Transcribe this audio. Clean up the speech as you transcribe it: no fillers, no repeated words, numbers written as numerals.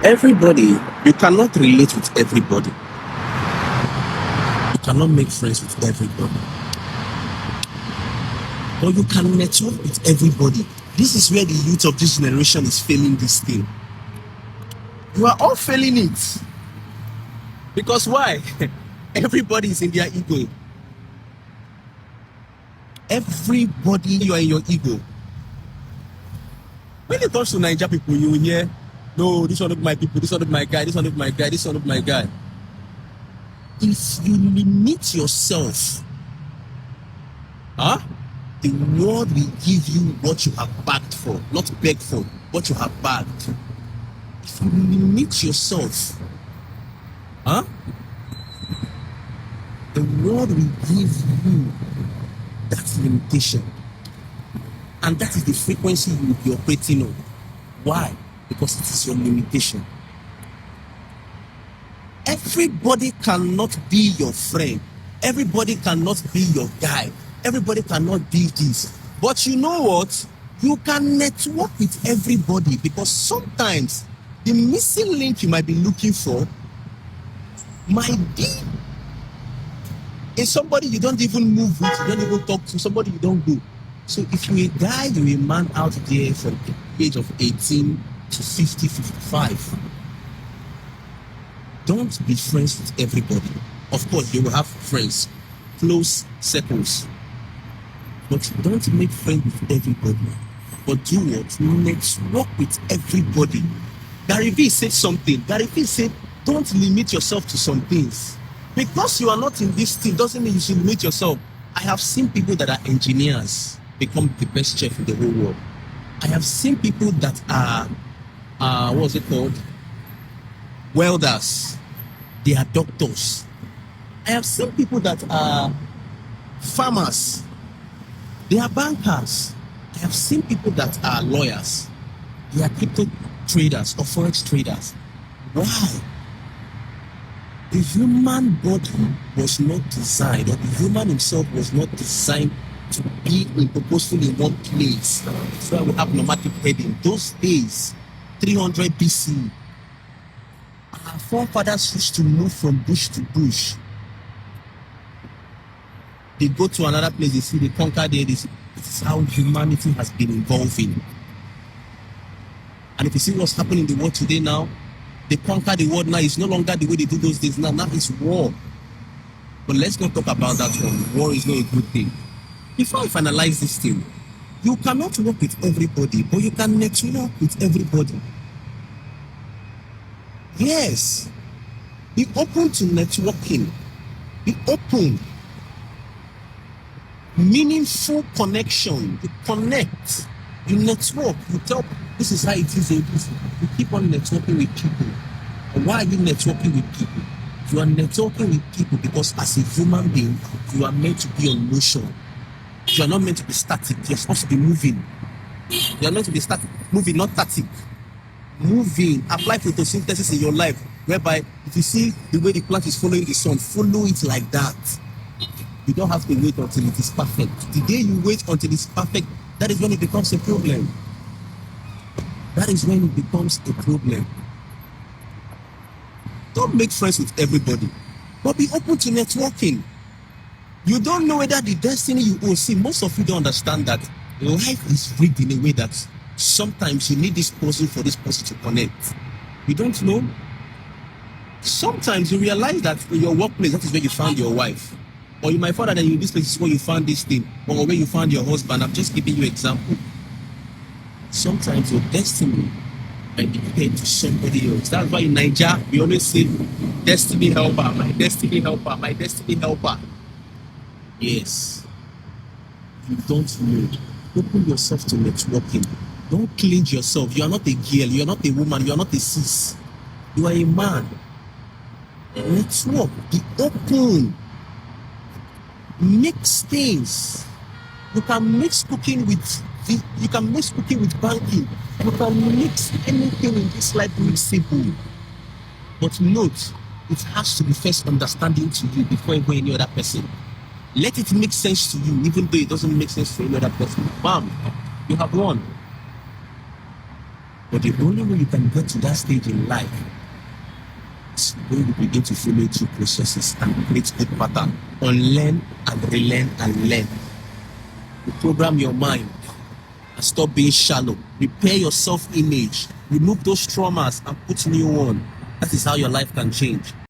Everybody, you cannot relate with everybody. You cannot make friends with everybody. But you can network with everybody. This is where the youth of this generation is failing this thing. You are all failing it. Because why? Everybody is in their ego. Everybody, you are in your ego. When it comes to Niger people, you will hear, no, this one of my people, this one of my guy, this one of my guy, this one of my guy. If you limit yourself, the world will give you what you have begged for, not begged for, what you have begged. If you limit yourself, the world will give you that limitation. And that is the frequency you will be operating on. Why? Because it is your limitation. Everybody cannot be your friend. Everybody cannot be your guy. Everybody cannot be this. But you know what? You can network with everybody, because sometimes the missing link you might be looking for might be in somebody you don't even move with, you don't even talk to, somebody you don't go. So if you're a guy, you're a man out there from the age of 18 to 50, 55, don't be friends with everybody. Of course, you will have friends, close circles, but don't make friends with everybody. But do what? Network with everybody. Gary Vee said something. Gary Vee said, don't limit yourself to some things. Because you are not in this thing doesn't mean you should limit yourself. I have seen people that are engineers become the best chef in the whole world. I have seen people that are, what's it called? Welders. They are doctors. I have seen people that are farmers. They are bankers. I have seen people that are lawyers. They are crypto traders or forex traders. Why? The human body was not designed, or the human himself was not designed to be purposefully in one place. That's why we have nomadic heading. Those days, 300 BC, our forefathers used to move from bush to bush. They go to another place, they see, they conquer there. This is how humanity has been evolving. And if you see what's happening in the world today now, they conquer the world now. It's no longer the way they do those days now. Now it's war. But let's not talk about that one. War is not a good thing. Before I finalize this thing, you cannot work with everybody, but you can network with everybody. Yes. Be open to networking. Be open. Meaningful connection. You connect. You network. You tell, this is how it is. You keep on networking with people. And why are you networking with people? You are networking with people because as a human being, you are meant to be on motion. You are not meant to be static. You're supposed to be moving. You are meant to be static, moving, not static. Moving. Apply photosynthesis in your life, whereby if you see the way the plant is following the sun, follow it like that. You don't have to wait until it is perfect. The day you wait until it's perfect, that is when it becomes a problem. That is when it becomes a problem. Don't make friends with everybody, but be open to networking. You don't know whether the destiny you own. See, most of you don't understand that life is rigged in a way that sometimes you need this person for this person to connect. You don't know. Sometimes you realize that in your workplace, that is where you found your wife. Or you might find that in this place is where you found this thing. Or where you found your husband. I'm just giving you an example. Sometimes your destiny might be paid to somebody else. That's why in Nigeria, we always say, destiny helper, my destiny helper, my destiny helper. Yes. You don't know. Open yourself to networking. Don't clinch yourself. You are not a girl. You are not a woman. You are not a cis. You are a man. Network. Be open. Mix things. You can mix cooking with banking. You can mix anything in this life mixable. But note, it has to be first understanding to you before you go any other person. Let it make sense to you, even though it doesn't make sense to any other person. Bam, you have won. But the only way you can get to that stage in life is when you begin to follow two processes and create good pattern. Unlearn and relearn and learn. You program your mind and stop being shallow. Repair your self-image. Remove those traumas and put new one. That is how your life can change.